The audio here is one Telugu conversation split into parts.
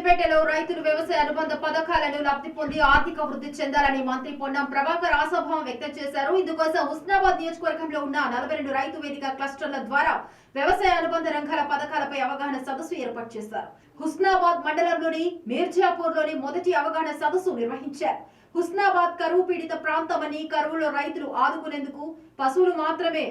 సిద్దిపేటలో రైతులు వ్యవసాయ అనుబంధ పథకాలను లబ్ధి పొంది ఆర్థిక వృద్ధి చెందాలని మంత్రి పొన్నం ప్రభాకర్ ఆశాభావం వ్యక్తం చేశారు. ఇందుకోసం హుస్నాబాద్ నియోజకవర్గంలో ఉన్న 42 రైతు వేదిక క్లస్టర్ల ద్వారా వ్యవసాయ అనుబంధ రంగాల పథకాలపై అవగాహన సదస్సు ఏర్పాటు చేశారు. హుస్నాబాద్ మండలంలోని మీర్జాపూర్లోని మొదటి అవగాహన సదస్సు నిర్వహించారు. హుస్నాబాద్ కరువు పీడిత ప్రాంతమని, కరువులో రైతులు ఆదుకునేందుకు పశువులు మాత్రమే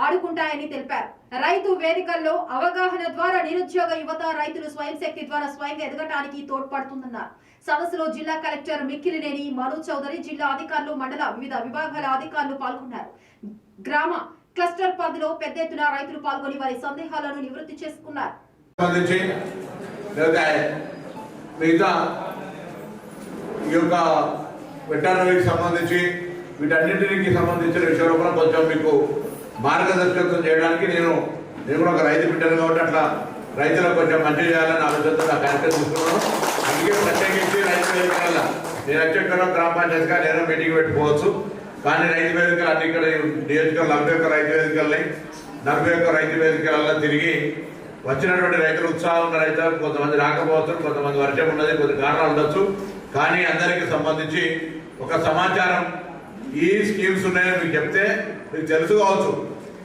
ఆడుకుంటాయని తెలిపారు. రైతు వేదికల్లో అవగాహన ద్వారా నిరుద్యోగ యువత, రైతులు స్వయం శక్తి ద్వారా స్వయంగా ఎదగటానికి తోడ్పడుతుందన్నారు. సదస్సులో జిల్లా కలెక్టర్ మిక్కిలినేని మను చౌదరి, జిల్లా అధికారులు, మండల వివిధ విభాగాల అధికారులు పాల్గొన్నారు. గ్రామ క్లస్టర్ పరిధిలో పెద్ద ఎత్తున రైతులు పాల్గొని వారి సందేహాలను నివృత్తి చేసుకున్నారు. సంబంధించి వీటన్నింటికి సంబంధించిన విషయంలో కొంచెం మీకు మార్గదర్శకత్వం చేయడానికి నేను కూడా ఒక రైతు బిడ్డను కాబట్టి అట్లా రైతులకు కొంచెం మంచి చేయాలని ఆలోచనతో నా కార్యక్రమం తీసుకున్నాను. అందుకే ప్రత్యేకించి రైతు వేదికల నేను వచ్చేక్కడ గ్రామ పంచాయతీగా నేను మీటింగ్ పెట్టుకోవచ్చు. కానీ రైతు వేదికలు అన్ని ఇక్కడ నియోజకవర్గం 41 రైతు వేదికల్ని 41 రైతు వేదికలలో తిరిగి వచ్చినటువంటి రైతులు ఉత్సాహం ఉన్న రైతులు కొంతమంది రాకపోవచ్చు, కొంతమంది వర్షం ఉన్నది, కొద్ది కారణాలు ఉండొచ్చు. కానీ అందరికీ సంబంధించి ఒక సమాచారం ఈ స్కీమ్స్ ఉన్నాయని మీకు చెప్తే మీకు తెలుసు కావచ్చు,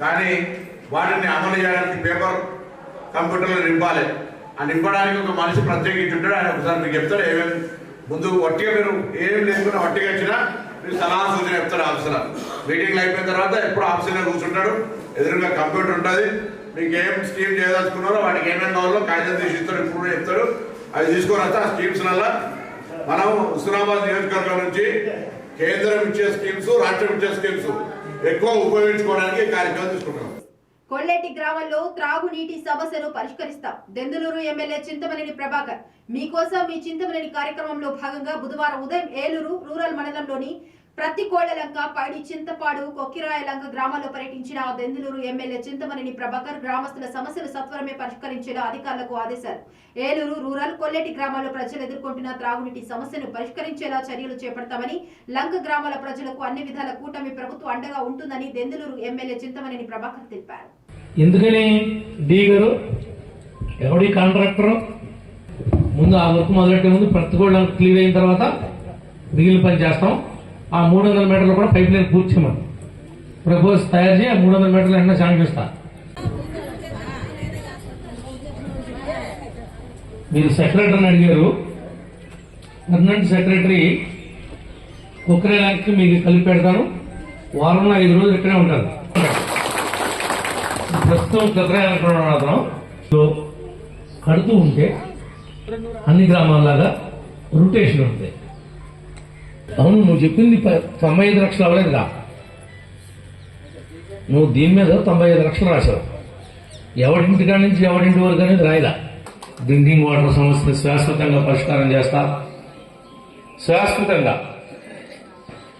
కానీ వాటిని అమలు చేయడానికి పేపర్ కంప్యూటర్లో నింపాలి. ఆ నింపడానికి ఒక మనిషి ప్రత్యేకించి ఉంటాడు. ఆయన ఒకసారి మీకు చెప్తాడు ఏమేమి ముందు వట్టిగా మీరు ఏం లేకుండా వట్టిగా వచ్చినా మీరు సలహా సూచన చెప్తాడు. ఆఫీసర్ మీటింగ్లు అయిపోయిన తర్వాత ఎప్పుడు ఆఫీసర్లో కూర్చుంటాడు, ఎదురుగా కంప్యూటర్ ఉంటుంది. మీకు ఏం స్కీమ్ చేయదలుచుకున్నారో వాటికి ఏమేమి కావాలో కాగితం తీసి ఇస్తాడు, ఇప్పుడు చెప్తాడు. అవి తీసుకొని వస్తే ఆ స్కీమ్స్లలో మనం హుస్నాబాద్ నియోజకవర్గం నుంచి కేంద్రం ఇచ్చే స్కీమ్స్, రాష్ట్రం ఇచ్చే స్కీమ్స్ ఎక్కువ ఉపయోగించుకోవడానికి కార్యక్రమం తీసుకుంటున్నాం. కొల్లేటి గ్రామంలో త్రాగునీటి సమస్యను పరిష్కరిస్తాం. దెందులూరు ఎమ్మెల్యే చింతమనేని ప్రభాకర్ మీకోసం మీ చింతమనేని కార్యక్రమంలో భాగంగా బుధవారం ఉదయం ఏలూరు రూరల్ మండలంలోని ప్రతికోళ్లలంక, పైడి, చింతపాడు, కొక్కిరాయలంక గ్రామాల్లో పర్యటించిన దెందులూరు ఎమ్మెల్యే చింతమనేని ప్రభాకర్ గ్రామస్తుల సమస్యలు సత్వరమే పరిష్కరించేలా అధికారులకు ఆదేశారు. ఏలూరు రూరల్, కొల్లేటి గ్రామాల్లో ప్రజలు ఎదుర్కొంటున్న త్రాగునీటి సమస్యను పరిష్కరించేలా చర్యలు చేపడతామని, లంక గ్రామాల ప్రజలకు అన్ని విధాల కూటమి ప్రభుత్వం అండగా ఉంటుందని దెందులూరు ఎమ్మెల్యే చింతమనేని ప్రభాకర్ తెలిపారు. ఎందుకని డీగరు ఎవడి కాంట్రాక్టర్ ముందు ఆ వర్క్ మొదలెట్టే ముందు ప్రతికోళ్ళకి క్లియర్ అయిన తర్వాత మిగిలిన పని చేస్తాం. ఆ 300 మీటర్లు కూడా పైప్ లైన్ పూర్తి చేయమని ప్రపోజ్ తయారు చేయి. ఆ 300 మీటర్లు వెంటనే శాంక్షన్. మీరు సెక్రటరీని అడిగారు. పర్మనెంట్ సెక్రటరీ కుక్కరేలాంటి మీకు కలిపి పెడతాను. వారంలో 5 రోజులు ఇక్కడే ఉంటారు. ప్రస్తుతం కుక్కరేలాంటి కడుతూ ఉంటే అన్ని గ్రామాల్లాగా రొటేషన్ ఉంటాయి. అవును, నువ్వు చెప్పింది 95 లక్షలు అవ్వలేదుగా. నువ్వు దీని మీద 95 లక్షలు రాశావు. ఎవరింటి కాడి నుంచి ఎవరింటి వరకు అనేది రాయలా. డ్రింకింగ్ వాటర్ సమస్యను శాశ్వతంగా పరిష్కారం చేస్తా, శాశ్వతంగా.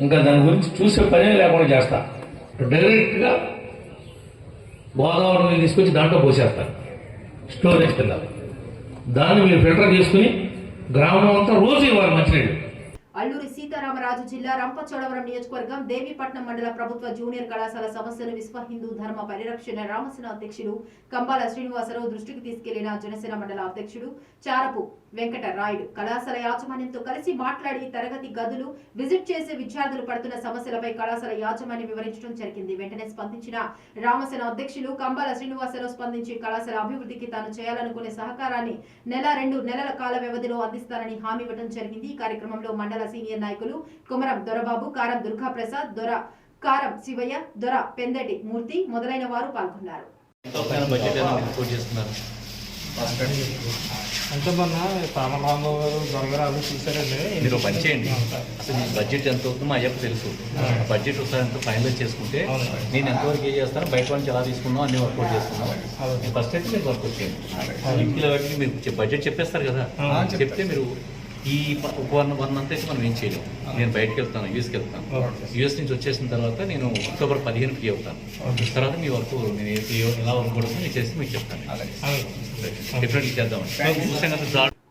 ఇంకా దాని గురించి చూసే పనే లేకుండా చేస్తా. డైరెక్ట్ గా గోదావరి నీళ్ళు తీసుకొచ్చి దాంట్లో పోసేస్తారు, స్టోరేజ్ కింద. దాన్ని మీరు ఫిల్టర్ చేసుకుని గ్రామం అంతా రోజు ఇవ్వాలి మంచినీళ్ళు. అల్లూరి సీతారామరాజు జిల్లా రంపచోడవరం నియోజకవర్గం దేవీపట్నం మండల ప్రభుత్వ జూనియర్ కళాశాల సమస్యను విశ్వ హిందూ ధర్మ పరిరక్షణ రామసేన అధ్యక్షుడు కంబాల శ్రీనివాసరావు దృష్టికి తీసుకెళ్లిన జనసేన మండల అధ్యక్షుడు చారపు వెంకటరాయుడు కళాశాల యాజమాన్యంతో కలిసి మాట్లాడి తరగతి గదులు విజిట్ చేసే విద్యార్థులు పడుతున్న సమస్యలపై కళాశాల యాజమాన్యం వివరించడం జరిగింది. వెంటనే స్పందించిన రామసేన అధ్యక్షులు కంబాల శ్రీనివాసరావు స్పందించి కళాశాల అభివృద్ధికి తాను చేయాలనుకునే సహకారాన్ని 1-2 నెలల కాల వ్యవధిలో అందిస్తారని హామీ ఇవ్వడం జరిగింది. ఈ కార్యక్రమంలో మండల సీనియర్ నాయకులు కుమరం దొరబాబు, కారం దుర్గాప్రసాద్, దొర కారం శివయ్య, దొర పెందటి మూర్తి మొదలైన వారు పాల్గొన్నారు. మీరు పని చేయండి. అసలు మీ బడ్జెట్ ఎంత అవుతుందో మా అయ్యకు తెలుసు. బడ్జెట్ ఒకసారి ఎంత ఫైనలైజ్ చేసుకుంటే నేను ఎంతవరకు ఏం చేస్తాను, బయట నుంచి ఎలా తీసుకున్నాం అన్ని వర్కౌట్ చేస్తున్నాం. ఫస్ట్ అయితే మీరు వర్కౌట్ చేయండి. ఇంట్లో వాటికి మీరు బడ్జెట్ చెప్పేస్తారు కదా, చెప్తే మీరు ఈ 1 మంత్ అయితే మనం ఏం చేయలేము. నేను బయటకు వెళ్తాను, యూఎస్కి వెళ్తాను. యూఎస్ నుంచి వచ్చేసిన తర్వాత నేను అక్టోబర్ 15 ఫ్రీ అవుతాను. తర్వాత మీ వర్క్ నేను ఎలా వర్క్ పడుతుంది చేసి మీకు చెప్తాను. డిఫరెంట్ చేద్దాం.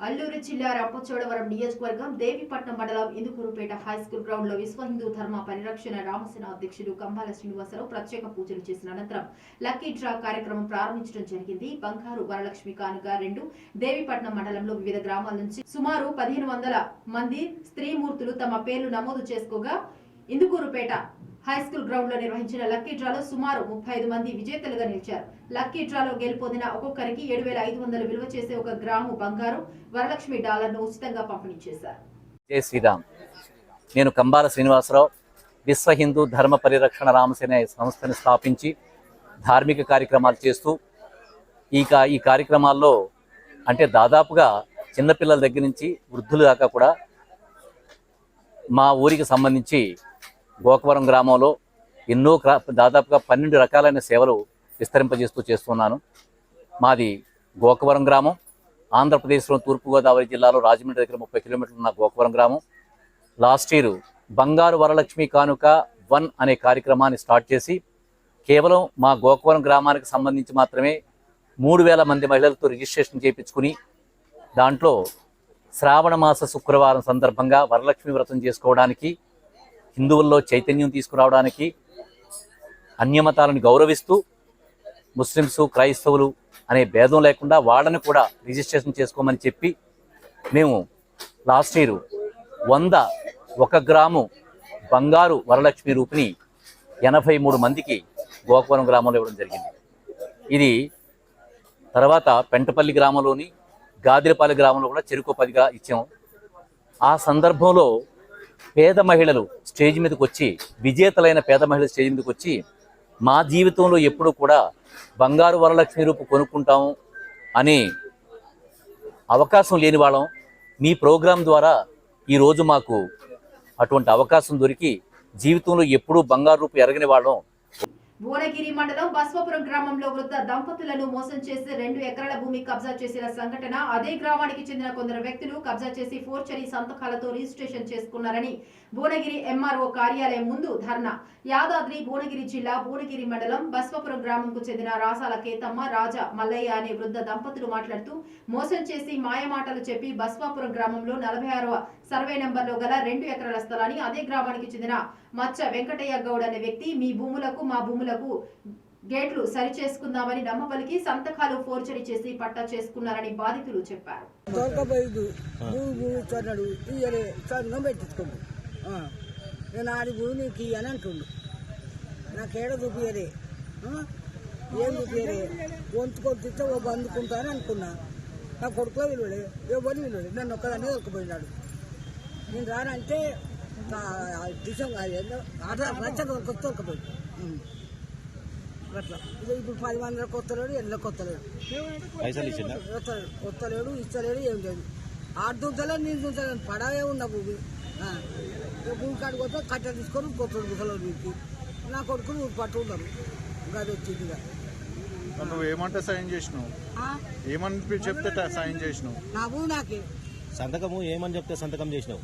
అల్లూరు జిల్లా జిల్లా రంపచోడవరం నియోజకవర్గం దేవిపట్నం మండలం ఇందుకూరుపేట హైస్కూల్ గ్రౌండ్ లో విశ్వ హిందూ ధర్మ పరిరక్షణ రామసేన అధ్యక్షుడు కంబాల శ్రీనివాసరావు ప్రత్యేక పూజలు చేసిన అనంతరం లక్కీ డ్రా కార్యక్రమం ప్రారంభించడం జరిగింది. బంగారు వరలక్ష్మి కానుక 2 దేవిపట్నం మండలంలో వివిధ గ్రామాల నుంచి సుమారు 1500 మంది స్త్రీమూర్తులు తమ పేర్లు నమోదు చేసుకోగా ఇందుకూరుపేట హైస్కూల్ గ్రౌండ్ లో నిర్వహించిన లక్కీ డ్రాలో సుమారు 35 మంది విజేతలుగా నిలిచారు. లక్కీ డ్రాలో గెలుపొందిన ఒక్కొక్కరికి 7500 విలువ చేసే 1 గ్రాము బంగారు వరలక్ష్మి డాలర్ను ఉచితంగా పంపిణీ చేశారు. జై శ్రీరామ్. నేను కంబాల శ్రీనివాసరావు విశ్వ హిందూ ధర్మ పరిరక్షణ రామసేన సంస్థను స్థాపించి ధార్మిక కార్యక్రమాలు చేస్తూ ఈ కార్యక్రమాల్లో అంటే దాదాపుగా చిన్నపిల్లల దగ్గర నుంచి వృద్ధుల దాకా కూడా మా ఊరికి సంబంధించి గోకవరం గ్రామంలో ఎన్నో దాదాపుగా 12 రకాలైన సేవలు విస్తరింపజేస్తూ చేస్తున్నాను. మాది గోకవరం గ్రామం, ఆంధ్రప్రదేశ్లో తూర్పుగోదావరి జిల్లాలో రాజమండ్రి దగ్గర 30 కిలోమీటర్లు ఉన్న గోకవరం గ్రామం. లాస్ట్ ఇయర్ బంగారు వరలక్ష్మి కానుక 1 అనే కార్యక్రమాన్ని స్టార్ట్ చేసి కేవలం మా గోకవరం గ్రామానికి సంబంధించి మాత్రమే 3000 మంది మహిళలతో రిజిస్ట్రేషన్ చేయించుకుని దాంట్లో శ్రావణ మాస శుక్రవారం సందర్భంగా వరలక్ష్మి వ్రతం చేసుకోవడానికి, హిందువుల్లో చైతన్యం తీసుకురావడానికి, అన్యమతాలను గౌరవిస్తూ ముస్లిమ్స్ క్రైస్తవులు అనే భేదం లేకుండా వాళ్ళని కూడా రిజిస్ట్రేషన్ చేసుకోమని చెప్పి మేము లాస్ట్ ఇయర్ 1 గ్రాము బంగారు వరలక్ష్మి రూపిని 83 మందికి గోకవరం గ్రామంలో ఇవ్వడం జరిగింది. ఇది తర్వాత పెంటపల్లి గ్రామంలోని గాదిరపాలెం గ్రామంలో కూడా చెరుకు 10గా ఇచ్చాము. ఆ సందర్భంలో పేద మహిళలు స్టేజ్ మీదకి వచ్చి, విజేతలైన పేద మహిళలు స్టేజ్ మీదకి వచ్చి, మా జీవితంలో ఎప్పుడు కూడా బంగారు వరలక్ష్మి రూపు కొనుక్కుంటాము అని అవకాశం లేని వాళ్ళం, మీ ప్రోగ్రాం ద్వారా ఈరోజు మాకు అటువంటి అవకాశం దొరికి జీవితంలో ఎప్పుడూ బంగారు రూపు ఎరగని వాళ్ళం. భువనగిరి మండలం బస్వాపురం గ్రామంలో వృద్ధ దంపతులను మోసం చేసి 2 ఎకరాల భూమి కబ్జా చేసిన సంఘటన. అదే గ్రామానికి చెందిన కొందరు వ్యక్తులు కబ్జా చేసి ఫోర్జరీ సంతకాలతో రిజిస్ట్రేషన్ చేసుకున్నారని భువనగిరి ఎంఆర్ఓ కార్యాలయం ముందు ధర్నా. యాదాద్రి భువనగిరి జిల్లా భువనగిరి మండలం బస్వాపురం గ్రామంకు చెందిన రాసాల కేతమ్మ, రాజా మల్లయ్య అనే వృద్ధ దంపతులు మాట్లాడుతూ మోసం చేసి మాయమాటలు చెప్పి బస్వాపురం గ్రామంలో 46వ సర్వే నంబర్లో గల 2 ఎకరాల స్థలాన్ని అదే గ్రామానికి చెందిన మచ్చ వెంకటయ్య గౌడ్ అనే వ్యక్తి మీ భూములకు మా భూములకు గేట్లు సరి చేసుకుందామని నమ్మబలికి సంతకాలు ఫోర్జరీ చేసి పట్టా చేసుకున్నారని బాధితులు చెప్పారు. నేను ఆడి భూమి నీకు అని అంటుండు. నాకేడ చూపియరే, ఏం చూపియరే, వంతుకొచ్చిస్తే ఓ బందుకుంటానని అనుకున్నా. నా కొడుకులో విలువలే, ఎవరు విలువలే, నన్ను ఒక్కదాన్ని దొరికిపోయినాడు. నేను రానంటే దొరికిపోయి అట్లా. ఇప్పుడు 10 మందికి వస్తలేడు, ఎళ్ళకి వస్తలేడు, వస్తలేడు, ఇస్తలేడు, ఏం లేదు. ఆడు దుంతలేదు, నేను దుంతలేదు, పడవే ఉన్న భూమి. భూమి కాడికి వస్తే కట్ట తీసుకొని కొత్తడు గుసలో వీరికి నా కొడుకులు పట్టు ఉన్నారు. గది వచ్చింది. నువ్వు ఏమంటే సైన్ చేసినావు? ఏమని చెప్తే సైన్ చేసినావు? నా భూమి నాకే. సంతకము ఏమని చెప్తే సంతకం చేసినావు?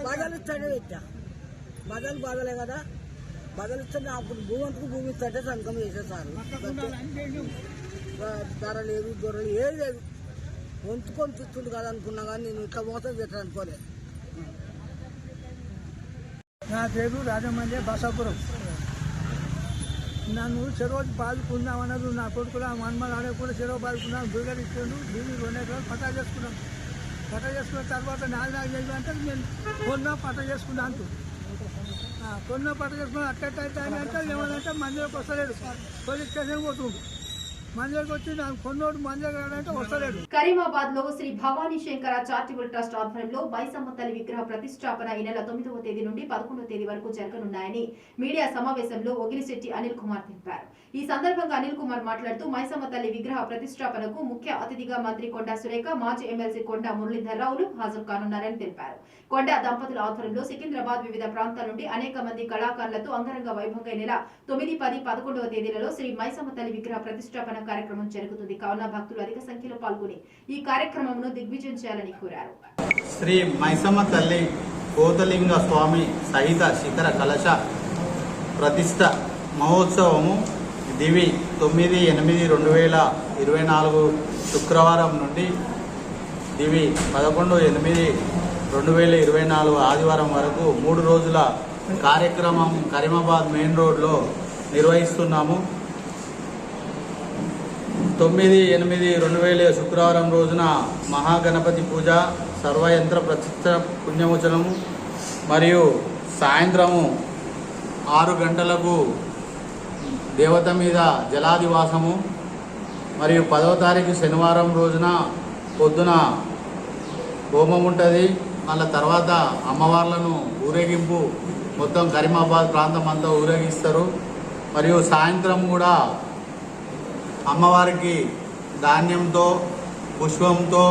బదలు ఇస్తాడే పెట్టా. బదలు బాధలే కదా, బదలు ఇస్తే నాకు భూమి అంతకు భూమి ఇస్తాడే సంతకం చేసేసారు. ధర లేదు, దొరలు ఏది లేదు. వంతుకొని తిట్టుండు కదా అనుకున్నా కానీ నేను ఇట్లా మోసం చేస్తాను అనుకోలే. నా పేరు రాజమండ్రి బసాపురం. నన్ను చెరువు బాదుకుందామన్నారు. నా కొడుకులు ఆ మన్మలు ఆడే కూడా చెరువు బాదుకున్నాను. బిల్డర్ ఇచ్చాడు. భూమి 2 ఎకరాలు పట్టా చేసుకున్నాం. పట్టా చేసుకున్న తర్వాత 4 అంటే నేను కొన్నా పట్టా చేసుకున్నా అంటూ కొన్నా పట్టా చేసుకున్నా. అట్టయితే అంటే ఏమనంటే మందిలోకి వస్తలేడు. పోలీస్ స్టేషన్ పోతుండు. మందిలోకి వచ్చి నాకు కొన్నోడు మందిలోకి రాడంటే వస్తలేడు. కరీమాబాద్ లో శ్రీ భవానీ శంకర చారిటబుల్ ట్రస్ట్ ఆధ్వర్యంలో మైసమ్మ తల్లి విగ్రహ ప్రతిష్టాపన ఈ నెల 9వ తేదీ నుండి 11వ తేదీ వరకు జరగనున్నాయని మీడియా సమావేశంలో ఒగిలిశెట్టి అనిల్ కుమార్ తెలిపారు. ఈ సందర్భంగా అనిల్ కుమార్ మాట్లాడుతూ మైసమ్మ తల్లి విగ్రహ ప్రతిష్టాపనకు ముఖ్య అతిథిగా మంత్రి కొండా సురేఖ, మాజీ ఎమ్మెల్సీ కొండా మురళీధర్ రావులు హాజరు కానున్నారని తెలిపారు. కొండా దంపతుల ఆధ్వర్యంలో సికింద్రాబాద్ వివిధ ప్రాంతాల నుండి అనేక మంది కళాకారులతో అంగరంగ వైభవంగా ఈ నెల 9, 10, 11వ తేదీలలో శ్రీ మైసమ్మ తల్లి విగ్రహ ప్రతిష్టాపన కార్యక్రమం జరుగుతుంది. కావున భక్తులు అధిక సంఖ్యలో పాల్గొని ఈ కార్యక్రమంను దిగ్విజయం చేయాలని కోరారు. శ్రీ మైసమ్మ తల్లి కోతలింగ స్వామి సహిత శిఖర కలశ ప్రతిష్ట మహోత్సవము దివి 9/8/2024 శుక్రవారం నుండి దివి 11/8/2024 ఆదివారం వరకు 3 రోజుల కార్యక్రమం కరీమాబాద్ మెయిన్ రోడ్లో నిర్వహిస్తున్నాము. 9/8/2000 శుక్రవారం రోజున మహాగణపతి పూజ, సర్వయంత్ర ప్రతిష్ఠ పుణ్యమోచనము మరియు సాయంత్రము 6 గంటలకు దేవత మీద జలాదివాసము మరియు 10వ తారీఖు శనివారం రోజున పొద్దున హోమం ఉంటుంది. మళ్ళీ తర్వాత అమ్మవార్లను ఊరేగింపు మొత్తం కరీమాబాద్ ప్రాంతం అంతా ఊరేగిస్తారు. మరియు సాయంత్రం కూడా అమ్మవారికి ధాన్యంతో పుష్పంతో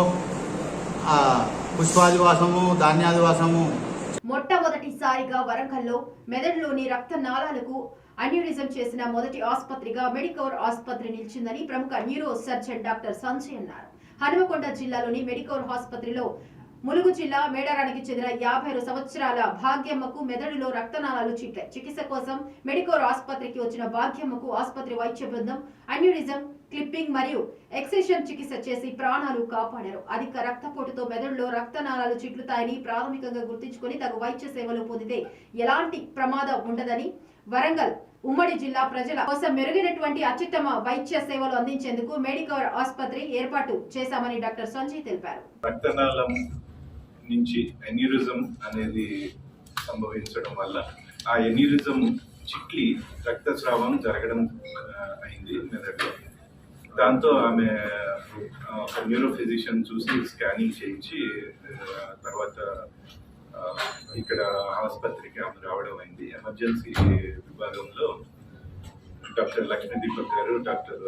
పుష్పాదివాసము ధాన్యాదివాసము. మొట్టమొదటిసారిగా వరంగల్లో మెదడులోని రక్త నాళాలకు అన్యూరిజం చేసిన మొదటి ఆసుపత్రిగా మెడికోర్ ఆసుపత్రి నిలిచిందని ప్రముఖ న్యూరో సర్జన్ డాక్టర్ సంజయ్ అన్నారు. హనుమకొండ జిల్లాలోని మెడికోర్ ఆసుపత్రిలో ములుగు జిల్లా మేడారానికి చెందిన 52 సంవత్సరాల భాగ్యమ్మకు మెదడులో రక్తనాళాలు చిట్లాయి. చికిత్స కోసం మెడికోర్ ఆసుపత్రికి వచ్చిన భాగ్యమ్మకు ఆసుపత్రి వైద్య బృందం అన్యూరిజం, క్లిప్పింగ్ మరియు ఎక్సిషన్ చికిత్స చేసి ప్రాణాలు కాపాడారు. అధిక రక్తపోటుతో మెదడులో రక్తనాళాలు చిట్లుతాయని ప్రాథమికంగా గుర్తించుకొని తగు వైద్య సేవలు పొందితే ఎలాంటి ప్రమాదం ఉండదని వరంగల్ ఉమ్మడి జిల్లా ప్రజల కోసం మెరుగైనటువంటి అత్యుత్తమ వైద్య సేవలు అందించేందుకు మెడికోర్ ఆసుపత్రి ఏర్పాటు చేశామని డాక్టర్ సంజయ్ తెలిపారు. రక్తనాళం నుంచి ఎన్యూరిజం అనేది సంభవించడం వల్ల ఆ ఎన్యూరిజం చిట్లి రక్తస్రావం జరగడం అయింది మెదడులో. దాంతో ఆమె ఒక న్యూరో ఫిజిషియన్ చూసి స్కానింగ్ చేయించి తర్వాత ఇక్కడ ఆసుపత్రికి ఆమె రావడం అయింది. ఎమర్జెన్సీ విభాగంలో డాక్టర్ లక్ష్మీ దీపక్ గారు, డాక్టర్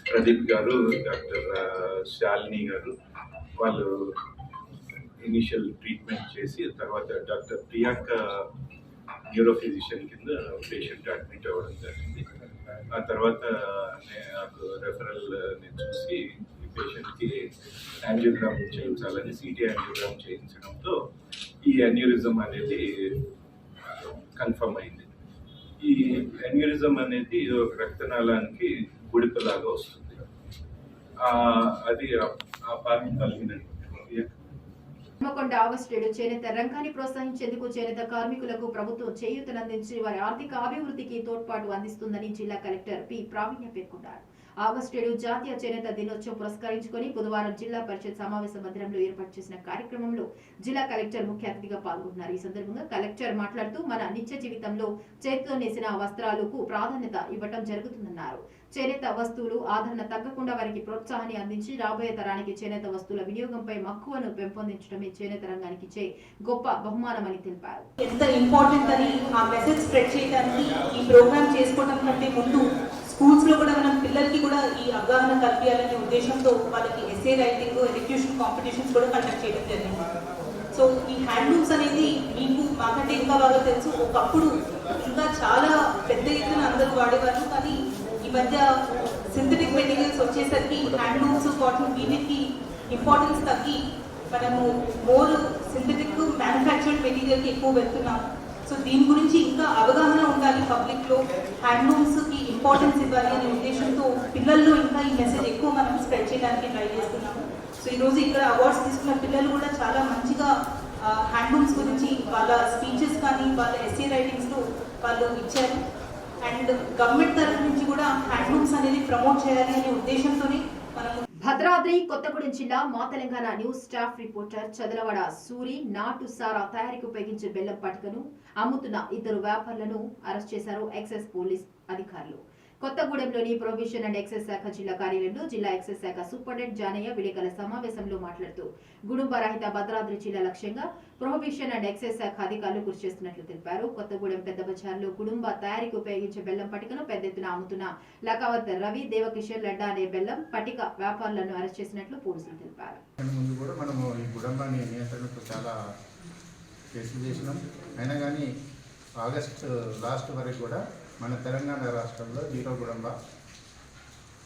ప్రదీప్ గారు, డాక్టర్ శాలిని గారు వాళ్ళు ఇనిషియల్ ట్రీట్మెంట్ చేసి తర్వాత డాక్టర్ ప్రియాంక న్యూరో ఫిజిషియన్ కింద పేషెంట్ అడ్మిట్ అవ్వడం జరిగింది. ఆ తర్వాత నాకు రెఫరల్ చూసి ఈ పేషెంట్కి యాంజియోగ్రామ్ చేయించాలని సిటీ యాంజియోగ్రామ్ చేయించడంతో ఈ అన్యూరిజం అనేది కన్ఫర్మ్ అయింది. ఈ అన్యూరిజం అనేది ఒక రక్తనాళానికి గుడిపలాగా వస్తుంది. అది ఆ పార్ట్ కలిగినట్టు. హనుమకొండ ఆగస్టు 7 చేనేత రంగాన్ని ప్రోత్సహించేందుకు చేనేత కార్మికులకు ప్రభుత్వం చేయూతనందించి వారి ఆర్థిక అభివృద్ధికి తోడ్పాటు అందిస్తుందని జిల్లా కలెక్టర్ పి ప్రావీణ్య పేర్కొన్నారు. ఆగస్టు 7 జాతీయ చేనేత దినోత్సవం పురస్కరించుకొని బుధవారం జిల్లా పరిషత్ సమావేశ మందిరంలో ఏర్పాటు చేసిన కార్యక్రమంలో జిల్లా కలెక్టర్ ముఖ్య అతిథిగా పాల్గొన్నారు. ఈ సందర్భంగా కలెక్టర్ మాట్లాడుతూ మన నిత్య జీవితంలో చేతితో నేసిన వస్త్రాలకు ప్రాధాన్యత ఇవ్వటం జరుగుతుందన్నారు. చేనేత వస్తువులు ఆదరణ తగ్గకుండా వారికి ప్రోత్సాహాన్ని అందించి రాబోయే తరానికి చేనేత వస్తువుల వినియోగంపై మక్కువను పెంపొందించడమే చేనేత రంగానికి ఇచ్చే గొప్ప బహుమానమని తెలిపారు. ఎంత ఇంపార్టెంట్ అని ఆ మెసేజ్ స్ప్రెడ్ చేయడానికి ఈ ప్రోగ్రామ్ చేసుకోవడం కంటే ముందు స్కూల్స్ లో కూడా మనం పిల్లలకి కూడా ఈ అవగాహన కల్పించాలనే ఉద్దేశంతో వాళ్ళకి ఎస్ఏ రైటింగ్, ఎలక్యూషన్ కాంపిటీషన్స్ కూడా కండక్ట్ చేయడం జరిగింది. సో ఈ హ్యాండ్లూమ్స్ అనేది మీకు మాకంటే ఇంకా బాగా తెలుసు. ఒకప్పుడు ఇంకా చాలా పెద్ద ఎత్తున అందరూ వాడేవారు, కానీ ఈ మధ్య సింథటిక్ మెటీరియల్స్ వచ్చేసరికి హ్యాండ్లూమ్స్, కాటన్ వీటికి ఇంపార్టెన్స్ తగ్గి మనము మోర్ సింథటిక్ మ్యానుఫ్యాక్చర్డ్ మెటీరియల్కి ఎక్కువ వెళ్తున్నాము. సో దీని గురించి ఇంకా అవగాహన ఉండాలి పబ్లిక్లో, హ్యాండ్లూమ్స్కి ఇంపార్టెన్స్ ఇవ్వాలి అనే ఉద్దేశంతో పిల్లల్లో ఇంకా ఈ మెసేజ్ ఎక్కువ మనం స్ప్రెడ్ చేయడానికి ట్రై చేస్తున్నాము. సో ఈరోజు ఇక్కడ అవార్డ్స్ తీసుకున్న పిల్లలు కూడా చాలా మంచిగా హ్యాండ్లూమ్స్ గురించి వాళ్ళ స్పీచెస్ కానీ వాళ్ళ ఎస్సే రైటింగ్స్లో వాళ్ళు ఇచ్చారు. అండ్ గవర్నమెంట్ తరఫు నుంచి కూడా హ్యాండ్లూమ్స్ అనేది ప్రమోట్ చేయాలి అనే ఉద్దేశంతోనే మనము భద్రాద్రి కొత్తగూడెం జిల్లా మా Telangana news staff reporter Chadalavada Suri నాటు సారా తయారీకి ఉపయోగించే బెల్లం పటికను అమ్ముతున్న 2 వ్యాపారులను అరెస్ట్ చేశారు ఎక్సైజ్ పోలీస్ అధికారులు. కొత్తగూడెంలోని ప్రొహిబిషన్ అండ్ ఎక్సైజ్ శాఖ జిల్లా కార్యాలయంలో జిల్లా ఎక్సైజ్ శాఖ సూపరింటెండెంట్ జానయ్య విలేకరుల సమావేశంలో మాట్లాడుతూ గుడుంబ రహిత భద్రాద్రి జిల్లా లక్ష్యంగా ప్రొహిబిషన్ అండ్ ఎక్సైజ్ శాఖ అధికారులు కృషి చేస్తున్నట్లు తెలిపారు. కొత్తగూడెం పెద్ద బజార్లో గుడుంబ తయారీకి ఉపయోగించే బెల్లం పటికను పెద్ద ఎత్తున అమ్ముతున్న లకావత్ రవి, దేవకిషోర్ లడ్డా అనే బెల్లం పటిక వ్యాపారులను అరెస్ట్ చేసినట్లు పోలీసులు తెలిపారు. ముందు కూడా మనము ఈ గుడంబాన్ని నియంత్రణకు చాలా కేసులు చేసినాం. అయినా కానీ ఆగస్టు లాస్ట్ వరకు కూడా మన తెలంగాణ రాష్ట్రంలో 0 గుడంబ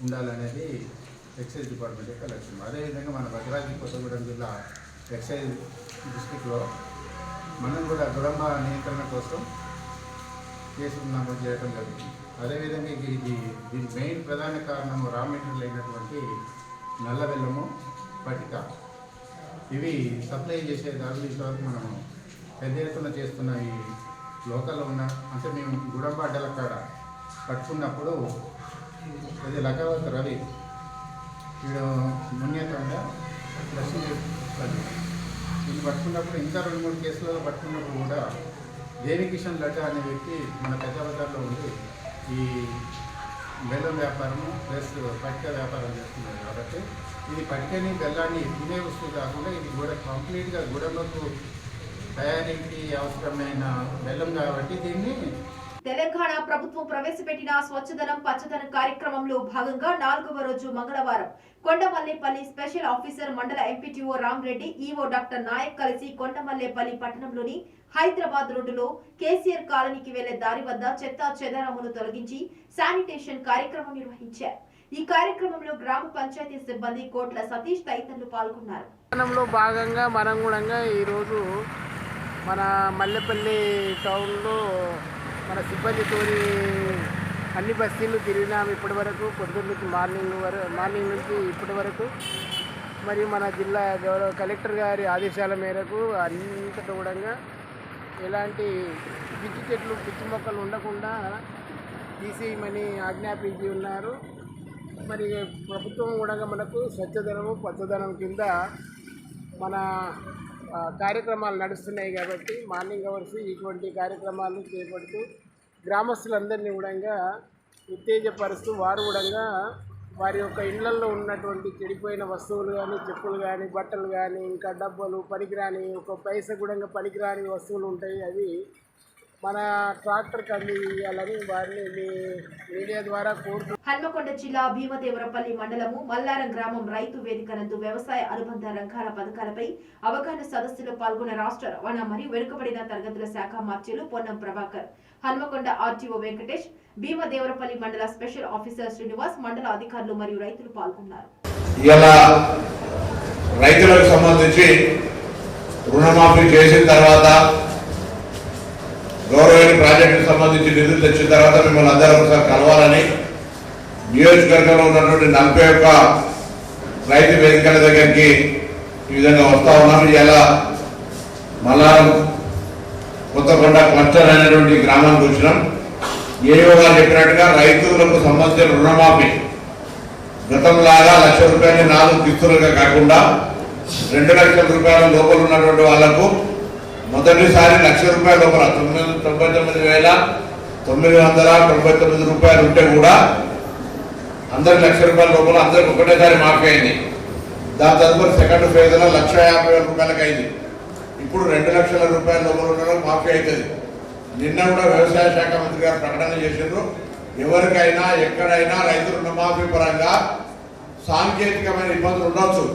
ఉండాలనేది ఎక్సైజ్ డిపార్ట్మెంట్ యొక్క లక్ష్యం. అదేవిధంగా మన భద్రాద్రి కొత్తగూడెం జిల్లా ఎక్సైజ్ డిస్ట్రిక్ట్లో మనం కూడా గుడంబ నియంత్రణ కోసం కేసులు నమోదు చేయడం జరుగుతుంది. అదేవిధంగా దీని మెయిన్ ప్రధాన కారణము రా మెటీరియల్ అయినటువంటి నల్ల బెల్లము పటిక ఇవి సప్లై చేసే దారులు ఇంతవరకు మనము పెద్ద ఎత్తున చేస్తున్న ఈ లోకల్లో ఉన్న అంటే మేము గుడంబ అడ్డల కాడ పట్టుకున్నప్పుడు ఇది లకావత్ రవి వీడు మున్యతంగా వీళ్ళు పట్టుకున్నప్పుడు ఇంకా 2-3 కేసులలో పట్టుకున్నప్పుడు కూడా దేవి కిషన్ లడ్డా అనే వ్యక్తి మన పెద్ద బజార్లో ఉండి ఈ బెల్లం వ్యాపారము ప్లస్ పటిక వ్యాపారం చేస్తున్నారు కాబట్టి ఇది పటికని బెల్లాన్ని తినే వస్తువు కాకుండా ఇది కూడా కంప్లీట్గా గుడంబకు తయారీకి అవసరమైన బెల్లం కాబట్టి దీన్ని తెలంగాణ ప్రభుత్వం ప్రవేశపెట్టిన స్వచ్ఛదనం పచ్చదనం కార్యక్రమంలో భాగంగా 4వ రోజు మంగళవారం కొండమల్లేపల్లి స్పెషల్ ఆఫీసర్ మండల MPTO Ramareddy EO doctor Nayak కలిసి కొండమల్లేపల్లి పట్టణంలోని హైదరాబాద్ రోడ్డులో కేసీఆర్ కాలనీకి వెళ్లే దారి వద్ద చెత్త చెదారమును తొలగించి శానిటేషన్ కార్యక్రమం నిర్వహించారు. ఈ కార్యక్రమంలో గ్రామ పంచాయతీ సిబ్బంది కోట్ల సతీష్ తదితరులు పాల్గొన్నారు. భాగంగా మనం కూడా ఈరోజు మన మల్లెపల్లి టౌన్లో మన సిబ్బందితో అన్ని బస్తీలు తిరిగినాము ఇప్పటి వరకు. పొద్దున్న నుంచి మార్నింగ్ నుంచి ఇప్పటి వరకు. మరియు మన జిల్లా గౌరవ కలెక్టర్ గారి ఆదేశాల మేరకు అంతటా కూడా ఎలాంటి పిచ్చి చెట్లు పిచ్చి మొక్కలు ఉండకుండా తీసేయమని ఆజ్ఞాపించి ఉన్నారు. మరి ప్రభుత్వం కూడా మనకు స్వచ్ఛదనము పచ్చదనం కింద మన కార్యక్రమాలు నడుస్తున్నాయి కాబట్టి మార్నింగ్ అవర్స్ ఇటువంటి కార్యక్రమాలు చేపడుతూ గ్రామస్తులందరినీ కూడా ఉత్తేజపరుస్తూ వారు కూడా వారి యొక్క ఇళ్లలో ఉన్నటువంటి చెడిపోయిన వస్తువులు కానీ చెప్పులు కానీ బట్టలు కానీ ఇంకా డబ్బులు పనికిరాని ఒక పైస కూడా పనికిరాని వస్తువులు ఉంటాయి. అవి మన ట్రాక్టర్కి అందియాలని వారిని మీడియా ద్వారా కోరుతూ హన్మకొండ జిల్లా భీమదేవరపల్లి మండలము మల్లారం గ్రామం రైతు వేదిక నందు వ్యవసాయ అనుబంధ రంగాల పథకాలపై అవగాహన సదస్సులో పాల్గొన్న రాష్ట్ర రవాణా మరియు వెనుకబడిన తరగతుల శాఖ మార్చులు పొన్నం ప్రభాకర్, హన్మకొండ ఆర్టీఓ వెంకటేష్, భీమదేవరపల్లి మండల స్పెషల్ ఆఫీసర్ శ్రీనివాస్, మండల అధికారులు మరియు రైతులు పాల్గొన్నారు. రైతులకు సంబంధించి రుణమాఫీ చేసిన తర్వాత గౌరవైన ప్రాజెక్టుకు సంబంధించి నిధులు తెచ్చిన తర్వాత మిమ్మల్ని అందరూ ఒకసారి కలవాలని నియోజకవర్గంలో ఉన్నటువంటి 41 రైతు వేదికల దగ్గరికి ఈ విధంగా వస్తా ఉన్నాము. ఇలా మల్లారం కొత్తకొండ క్లస్టర్ అనేటువంటి గ్రామానికి వచ్చినాం. ఏవో గారు చెప్పినట్టుగా రైతులకు సంబంధించిన రుణమాఫీ గతంలాగా ₹1,00,000 4 కిస్తులుగా కాకుండా 2 లక్షల రూపాయల లోపల ఉన్నటువంటి వాళ్లకు మొదటిసారి ₹1,00,000 లోపల 99,999 రూపాయలు ఉంటే కూడా అందరికి ₹1,00,000 లోపల అందరికి ఒకటేసారి మాఫీ అయింది. దాని తదుపరి సెకండ్ ఫేజ్ లో ₹1,50,000 అయింది. ఇప్పుడు ₹2,00,000 లోపల ఉన్న మాఫీ అవుతుంది. నిన్న కూడా వ్యవసాయ శాఖ మంత్రి గారు ప్రకటన చేసిండ్రు. ఎవరికైనా ఎక్కడైనా రైతు రుణమాఫీ పరంగా సాంకేతికమైన ఇబ్బందులు ఉండొచ్చు.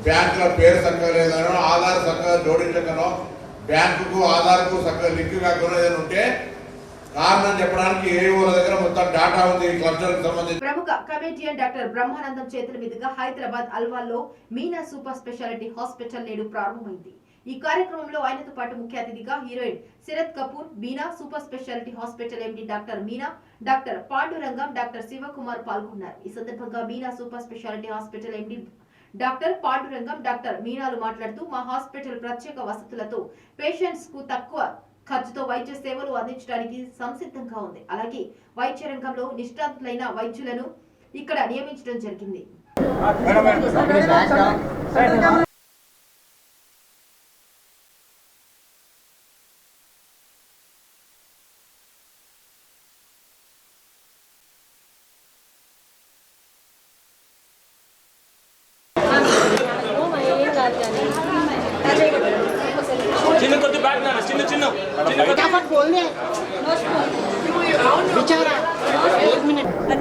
బ్యాంకుల పేరు చక్కగా లేదనో, ఆధార్ చక్కగా జోడించకనో, బ్యాంకుకు ఆధార్కు చక్కగా లింక్ కాకుండా ఏదైనా ఉంటే కారణం చెప్పడానికి ఏఓల దగ్గర మొత్తం డాటా ఉంది. క్లస్టర్కి సంబంధించి ప్రముఖ కమెడియన్ డాక్టర్ బ్రహ్మానందం చేతుల మీదుగా హైదరాబాద్ అల్వాల్లో మీనా సూపర్ స్పెషాలిటీ హాస్పిటల్ నేడు ప్రారంభమైంది. ఈ కార్యక్రమంలో ఆయనతో పాటు ముఖ్య అతిథిగా heroine Sharath Kapoor, Meena super speciality hospital MD doctor Meena, doctor Pandurangam, doctor Shivakumar పాల్గొన్నారు. ఈ సందర్భంగా Meena super speciality hospital MD doctor Pandurangam, doctor మీనాలు మాట్లాడుతూ మా హాస్పిటల్ ప్రత్యేక వసతులతో పేషెంట్స్ కు తక్కువ ఖర్చుతో వైద్య సేవలు అందించడానికి సంసిద్ధంగా ఉంది. అలాగే వైద్య రంగంలో నిష్ణాతులైన వైద్యులను ఇక్కడ నియమించడం జరిగింది.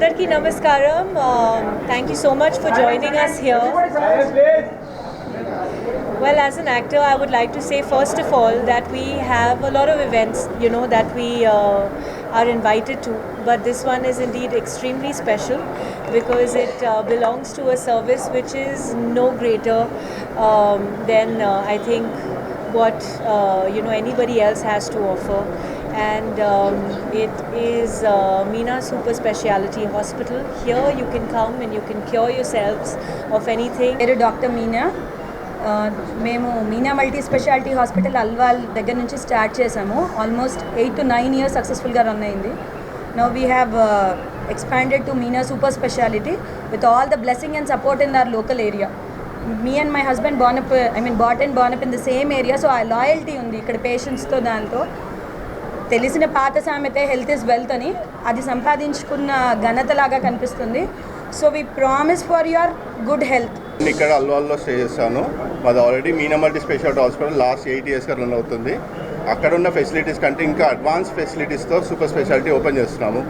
Andarki Namaskaram. Thank you so much for joining us here. Well, as an actor, I would like to say first of all that we have a lot of events, that we are invited to. But this one is indeed extremely special because it belongs to a service which is no greater than I think what anybody else has to offer. And it is Meena Super Speciality Hospital. Here you can come and you can cure yourselves of anything. Doctor Meena. మేము Meena multi speciality hospital Alwal దగ్గర నుంచి స్టార్ట్ చేసాము. ఆల్మోస్ట్ 8 to 9 years సక్సెస్ఫుల్గా రన్ అయింది. Now we have expanded to Meena Super Speciality with all the blessing and support in our local area. Me and my husband born up in the same area, so our loyalty undi ikkada patients tho danto telisina paata samete health is wealth ani adi sampadinchukunna ganata laga kanipistundi. So we promise for your good health. ఇక్కడ అల్వాల్లో స్టే చేస్తాను. మాది already Meena multi speciality hospital last 8 yearsగా రన్ అవుతుంది. అక్కడ ఉన్న ఫెసిలిటీస్ కంటే ఇంకా అడ్వాన్స్ ఫెసిలిటీస్తో సూపర్ స్పెషాలిటీ ఓపెన్ చేస్తున్నాము.